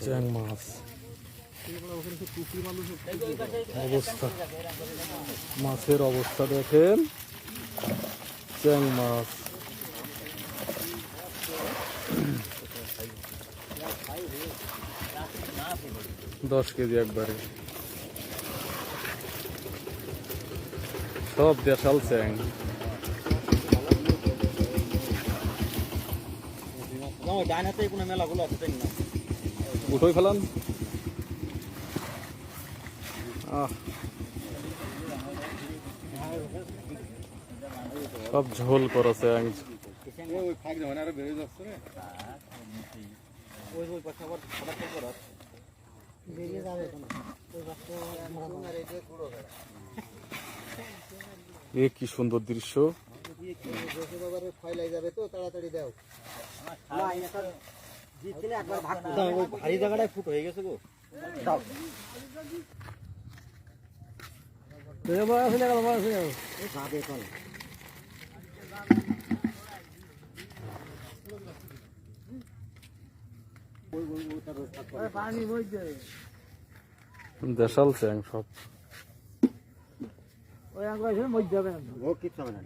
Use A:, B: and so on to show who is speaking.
A: চ্যাং মাছ অবস্থা, মাছের অবস্থা দেখেন। চ্যাং মাছ 10 কেজি একবারে, সব দেশাল চ্যাং। উঠোই ফেলান। সব ঝোল করেছে। এ কি সুন্দর দৃশ্য।
B: ভারী জায়গাটায় ফুট হয়ে গেছে গো।
A: দেশাল চ্যাং সব।
B: ওই আঙ্গুল মধ্যে হবে না, কিচ্ছু হবে না।